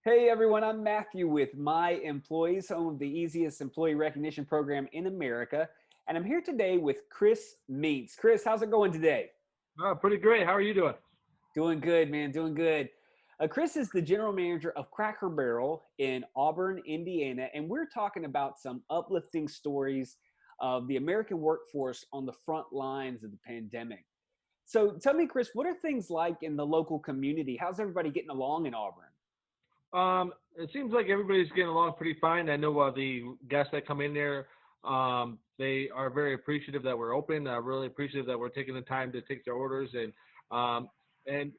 Hey everyone, I'm Matthew with My Employees, home of the easiest employee recognition program in America. And I'm here today with Kris Meents. Kris, how's it going today? Oh, pretty great. How are you doing? Doing good, man, doing good. Kris is the general manager of Cracker Barrel in Auburn, Indiana, and we're talking about some uplifting stories of the American workforce on the front lines of the pandemic. So tell me, Kris, what are things like in the local community? How's everybody getting along in Auburn? It seems like everybody's getting along pretty fine. I know the guests that come in there, they are very appreciative that we're open. Really appreciative that we're taking the time to take their orders, and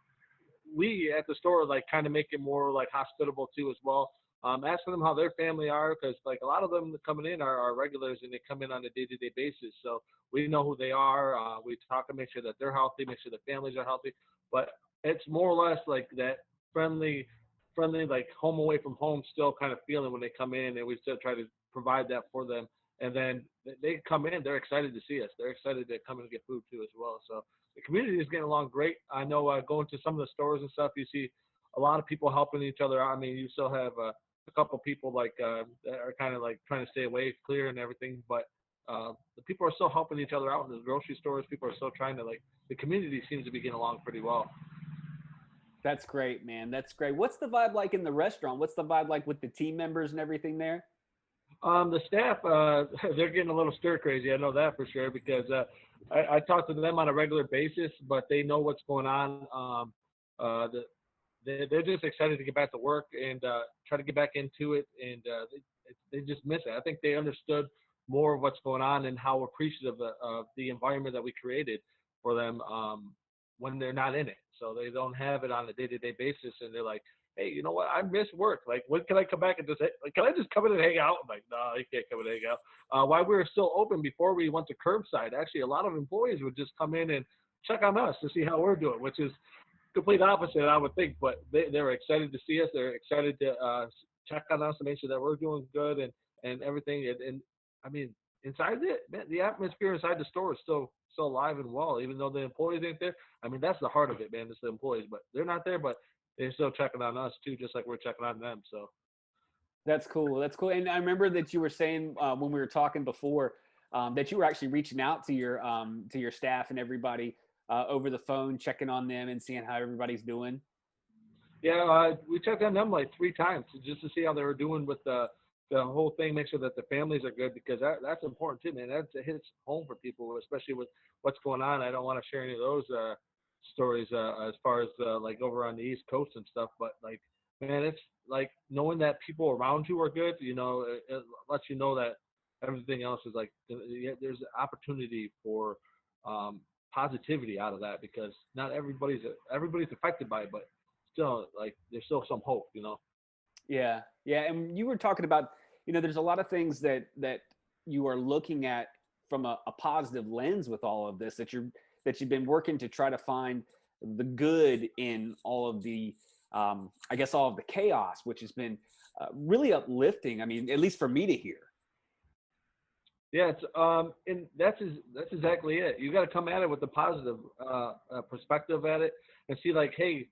we at the store like kind of make it more like hospitable too as well. Asking them how their family are because like a lot of them coming in are regulars and they come in on a day-to-day basis. So we know who they are. We talk to make sure that they're healthy, make sure the families are healthy. But it's more or less like that friendly like home away from home still kind of feeling when they come in, and we still try to provide that for them. And then they come in, they're excited to see us. They're excited to come and get food too as well. So the community is getting along great. I know going to some of the stores and stuff, you see a lot of people helping each other out. I mean, you still have a couple people like that are kind of like trying to stay away, clear, and everything. But the people are still helping each other out in the grocery stores. People are still trying to like the community seems to be getting along pretty well. That's great, man. That's great. What's the vibe like in the restaurant? What's the vibe like with the team members and everything there? The staff, they're getting a little stir crazy. I know that for sure because I talk to them on a regular basis, but they know what's going on. They're just excited to get back to work and try to get back into it, and they just miss it. I think they understood more of what's going on and how appreciative of the environment that we created for them when they're not in it. So they don't have it on a day-to-day basis, and they're like, "Hey, you know what? I miss work. Like, when can I come back and just like, can I just come in and hang out?" I'm like, "No, you can't come in and hang out." While we were still open before we went to curbside, actually, a lot of employees would just come in and check on us to see how we're doing, which is complete opposite, I would think. But they're excited to see us. They're excited to check on us to make sure that we're doing good and everything. And I mean, inside it, man, the atmosphere inside the store is still alive and well, even though the employees ain't there. I mean, that's the heart of it, man. It's the employees, but they're not there, but they're still checking on us too, just like we're checking on them. So That's cool. That's cool. And I remember that you were saying when we were talking before that you were actually reaching out to your staff and everybody over the phone, checking on them and seeing how everybody's doing. yeah, we checked on them like 3 times just to see how they were doing with the whole thing. Make sure that the families are good because that's important too, man. That hits home for people, especially with what's going on. I don't want to share any of those stories as far as like over on the East Coast and stuff, but like, man, it's like knowing that people around you are good. You know, it lets you know that everything else is like there's opportunity for um, positivity out of that because not everybody's affected by it, but still like there's still some hope. You know. Yeah, yeah. And you were talking about, there's a lot of things that you are looking at from a positive lens with all of this that you've been working to try to find the good in all of the, I guess, all of the chaos, which has been really uplifting. I mean, at least for me to hear. Yeah, it's and that's exactly it. You got to come at it with a positive perspective at it, and see like, hey,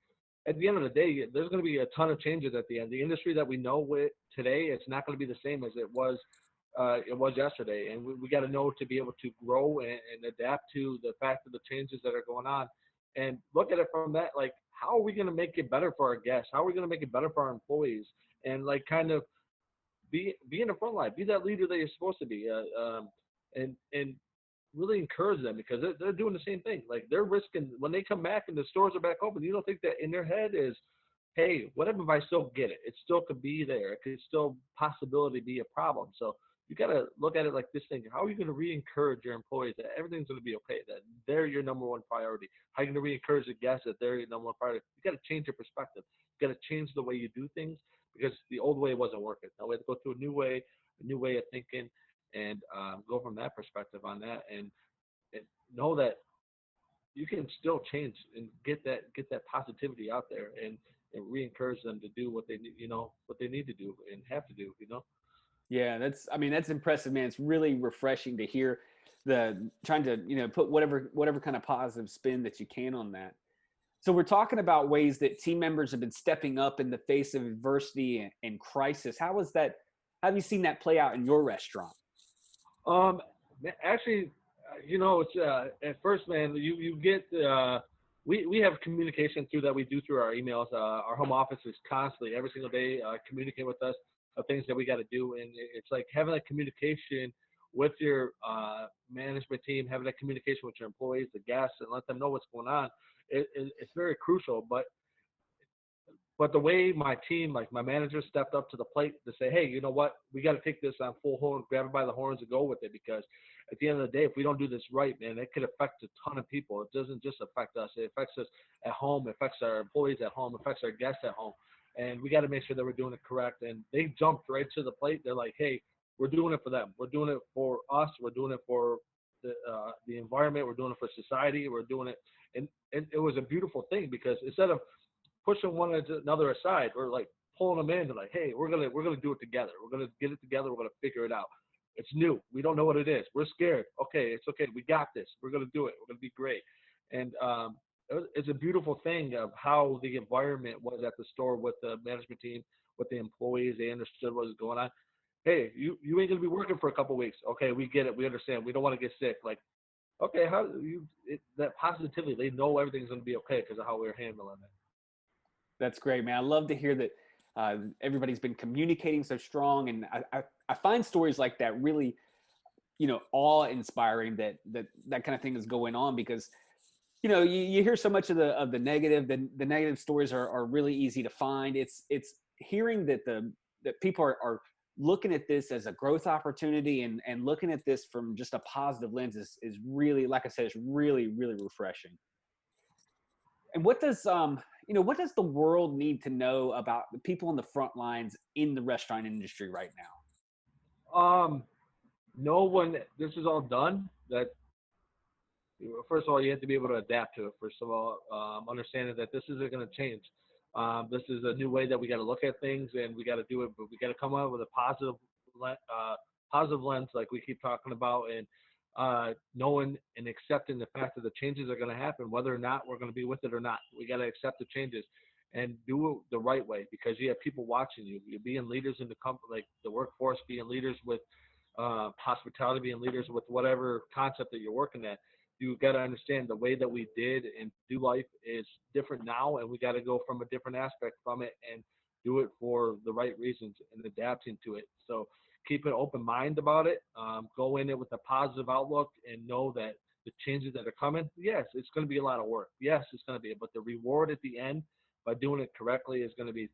at the end of the day, there's going to be a ton of changes at the end. The industry that we know with today, it's not going to be the same as it was yesterday, and we got to know to be able to grow and adapt to the fact of the changes that are going on, and look at it from that like, how are we going to make it better for our guests? How are we going to make it better for our employees? And like kind of be in the front line, be that leader that you're supposed to be, and really encourage them because they're doing the same thing. Like they're risking when they come back and the stores are back open. You don't think that in their head is, hey, what if I still get it? It still could be there. It could still possibility be a problem. So you got to look at it like this thing. How are you going to re-encourage your employees that everything's going to be okay? That they're your number one priority. How are you going to re-encourage the guests that they're your number one priority? You got to change your perspective. You got to change the way you do things because the old way wasn't working. Now we have to go through a new way of thinking, and go from that perspective on that, and know that you can still change and get that positivity out there and re-encourage them to do what they need, what they need to do and have to do. Yeah, I mean, that's impressive, man. It's really refreshing to hear the trying to, put whatever kind of positive spin that you can on that. So we're talking about ways that team members have been stepping up in the face of adversity and crisis. How was that? How have you seen that play out in your restaurant? Um, actually, it's at first, man. You get we have communication through that we do through our emails. Our home office is constantly every single day communicate with us of things that we got to do, and it's like having that communication with your management team, having that communication with your employees, the guests, and let them know what's going on. It's very crucial, but the way my team, like my manager, stepped up to the plate to say, hey, you know what? We got to take this on full horn, grab it by the horns, and go with it. Because at the end of the day, if we don't do this right, man, it could affect a ton of people. It doesn't just affect us. It affects us at home. It affects our employees at home. It affects our guests at home. And we got to make sure that we're doing it correct. And they jumped right to the plate. They're like, hey, we're doing it for them. We're doing it for us. We're doing it for the environment. We're doing it for society. We're doing it. And it was a beautiful thing because instead of pushing one another aside. We're like pulling them in. Like, hey, we're gonna do it together. We're gonna get it together. We're gonna figure it out. It's new. We don't know what it is. We're scared. Okay, it's okay. We got this. We're gonna do it. We're gonna be great. And it's a beautiful thing of how the environment was at the store with the management team, with the employees. They understood what was going on. Hey, you ain't gonna be working for a couple weeks. Okay, we get it. We understand. We don't want to get sick. Like, okay, that positivity? They know everything's gonna be okay because of how we're handling it. That's great, man. I love to hear that everybody's been communicating so strong, and I find stories like that really, awe-inspiring. That kind of thing is going on because you hear so much of the negative. The negative stories are really easy to find. It's hearing that people are looking at this as a growth opportunity and looking at this from just a positive lens is really, like I said, it's really, really refreshing. And what does the world need to know about the people on the front lines in the restaurant industry right now? Um, know when this is all done that first of all you have to be able to adapt to it. First of all, understanding that this isn't going to change. This is a new way that we got to look at things, and we got to do it. But we got to come up with a positive lens, like we keep talking about, and knowing and accepting the fact that the changes are going to happen, whether or not we're going to be with it or not. We got to accept the changes and do it the right way because you have people watching you. You're being leaders in the company, like the workforce, being leaders with hospitality, being leaders with whatever concept that you're working at. You got to understand the way that we did and do life is different now, and we got to go from a different aspect from it and do it for the right reasons and adapting to it. So keep an open mind about it. Go in it with a positive outlook and know that the changes that are coming, yes, it's going to be a lot of work. Yes, it's going to be, but the reward at the end by doing it correctly is going to be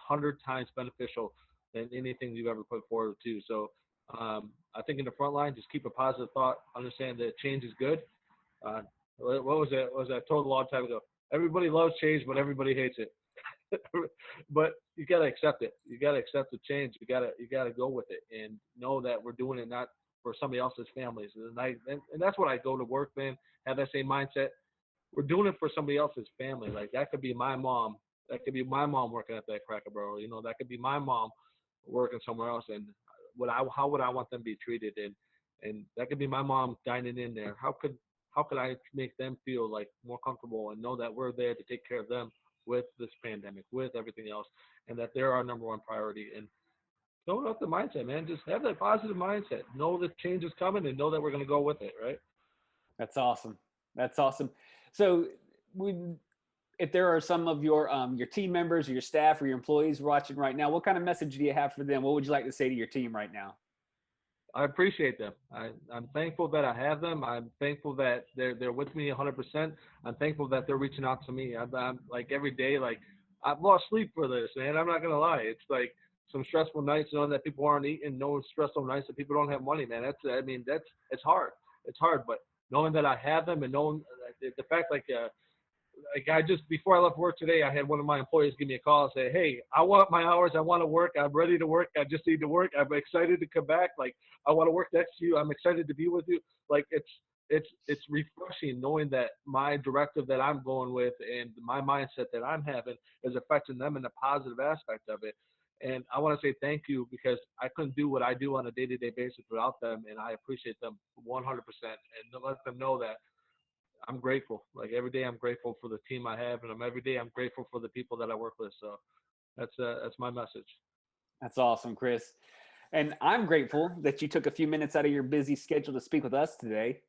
100 times beneficial than anything you've ever put forward to. So I think in the front line, just keep a positive thought. Understand that change is good. What was that? What was that? Told a long time ago. Everybody loves change, but everybody hates it. But you gotta accept it. You gotta accept the change. You gotta go with it and know that we're doing it not for somebody else's families. And that's what I go to work, man. Have that same mindset. We're doing it for somebody else's family. Like that could be my mom. That could be my mom working at that Cracker Barrel. That could be my mom working somewhere else. And how would I want them to be treated? And that could be my mom dining in there. How could I make them feel like more comfortable and know that we're there to take care of them with this pandemic, with everything else, and that they're our number one priority. And don't up the mindset, man. Just have that positive mindset. Know the change is coming and know that we're going to go with it, right? That's awesome. That's awesome. So, if there are some of your team members or your staff or your employees watching right now, what kind of message do you have for them? What would you like to say to your team right now? I appreciate them. I'm thankful that I have them. I'm thankful that they're with me 100%. I'm thankful that they're reaching out to me. I'm like every day, like I've lost sleep for this, man. I'm not gonna lie. It's like some stressful nights knowing that people aren't eating, knowing stressful nights that people don't have money, man. It's hard. It's hard, but knowing that I have them and knowing the fact like I just before I left work today, I had one of my employees give me a call and say, "Hey, I want my hours. I want to work. I'm ready to work. I just need to work. I'm excited to come back. Like I want to work next to you. I'm excited to be with you." Like it's refreshing knowing that my directive that I'm going with and my mindset that I'm having is affecting them in a positive aspect of it. And I want to say thank you because I couldn't do what I do on a day-to-day basis without them, and I appreciate them 100%. And to let them know that I'm grateful. Like every day, I'm grateful for the team I have, and every day I'm grateful for the people that I work with. So that's my message. That's awesome, Kris. And I'm grateful that you took a few minutes out of your busy schedule to speak with us today.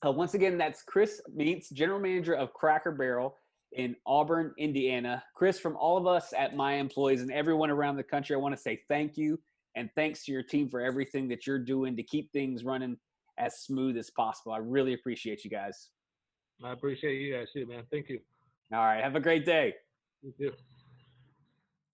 Once again, that's Kris Meents, General Manager of Cracker Barrel in Auburn, Indiana. Kris, from all of us at My Employees and everyone around the country, I want to say thank you and thanks to your team for everything that you're doing to keep things running as smooth as possible. I really appreciate you guys. I appreciate you guys too, man. Thank you. All right. Have a great day. You too.